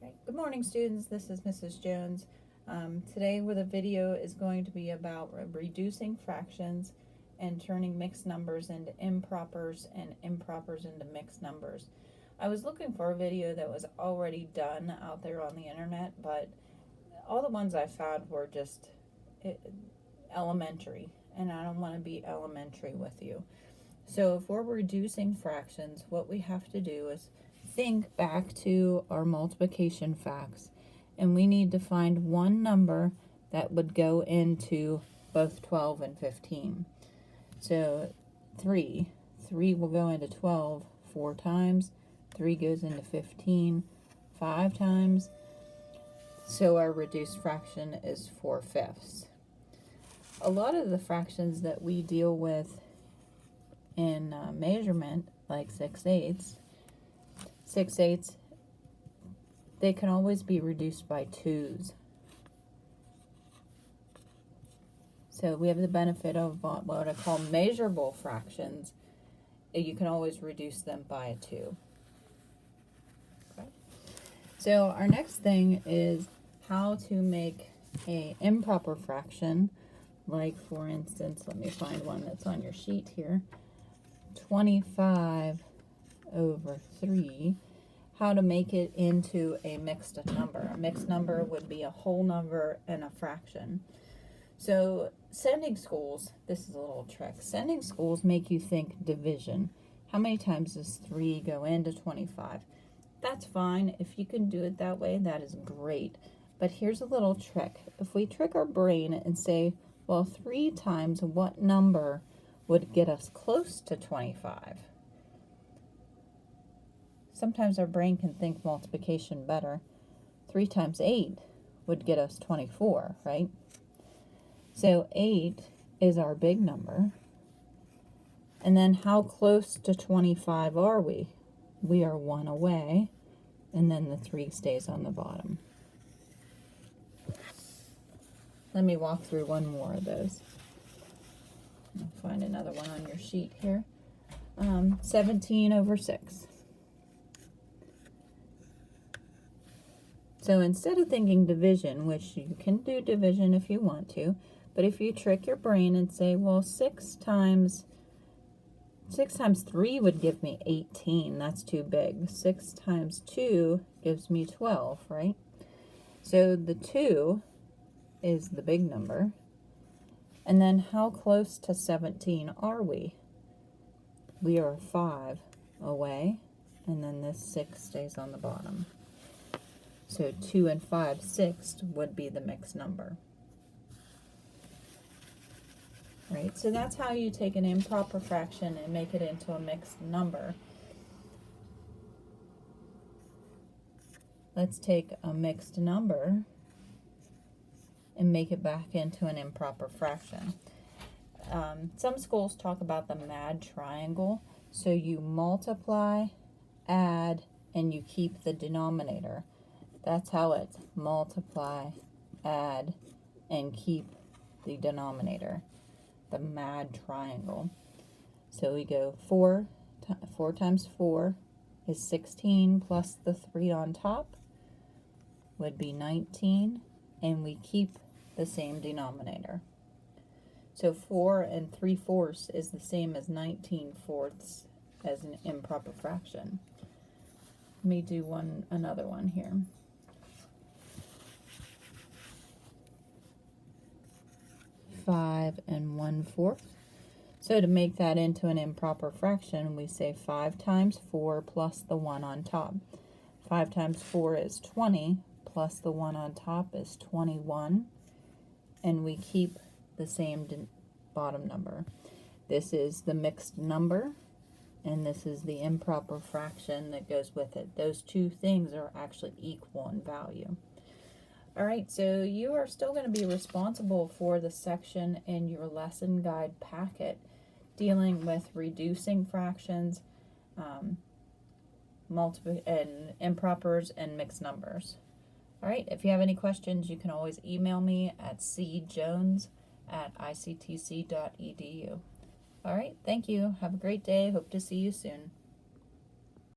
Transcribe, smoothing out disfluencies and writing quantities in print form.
Right. Good morning, students. This is Mrs. Jones. Today the video is going to be about reducing fractions and turning mixed numbers into impropers and impropers into mixed numbers. I was looking for a video that was already done out there on the internet, but all the ones I found were just elementary, and I don't want to be elementary with you. So if we're reducing fractions, what we have to do is think back to our multiplication facts, and we need to find one number that would go into both 12 and 15. So 3 will go into 12 4 times, 3 goes into 15 5 times, so our reduced fraction is 4/5. A lot of the fractions that we deal with in measurement, like 6/8, they can always be reduced by 2's. So we have the benefit of what I call measurable fractions. You can always reduce them by a 2. Okay. So our next thing is how to make an improper fraction. Like, for instance, let me find one that's on your sheet here. 25/3, how to make it into a mixed number. A mixed number would be a whole number and a fraction. So sending schools, this is a little trick. Sending schools make you think division. How many times does 3 go into 25? That's fine. If you can do it that way, that is great. But here's a little trick. If we trick our brain and say, well, 3 times what number would get us close to 25? Sometimes our brain can think multiplication better. 3 times 8 would get us 24, right? So 8 is our big number. And then how close to 25 are we? We are 1 away, and then the 3 stays on the bottom. Let me walk through one more of those. I'll find another one on your sheet here. 17/6. So instead of thinking division, which you can do division if you want to, but if you trick your brain and say, well, 6 times 3 would give me 18. That's too big. 6 times 2 gives me 12, right? So the 2 is the big number. And then how close to 17 are we? We are 5 away, and then this 6 stays on the bottom. So 2 and 5 sixths would be the mixed number. Right? So that's how you take an improper fraction and make it into a mixed number. Let's take a mixed number and make it back into an improper fraction. Some schools talk about the mad triangle. So you multiply, add, and you keep the denominator. That's how it's multiply, add, and keep the denominator. The mad triangle. So we go 4 times 4 is 16, plus the 3 on top would be 19. And we keep the same denominator. So 4 3/4 is the same as 19/4 as an improper fraction. Let me do another one here. 5 1/4. So to make that into an improper fraction, we say 5 times 4 plus the 1 on top. 5 times 4 is 20. Plus the 1 on top is 21, and we keep the same bottom number. This is the mixed number, and this is the improper fraction that goes with it. Those two things are actually equal in value. All right, so you are still going to be responsible for the section in your lesson guide packet dealing with reducing fractions, and impropers and mixed numbers. All right, if you have any questions, you can always email me at cjones@ictc.edu. All right, thank you. Have a great day. Hope to see you soon.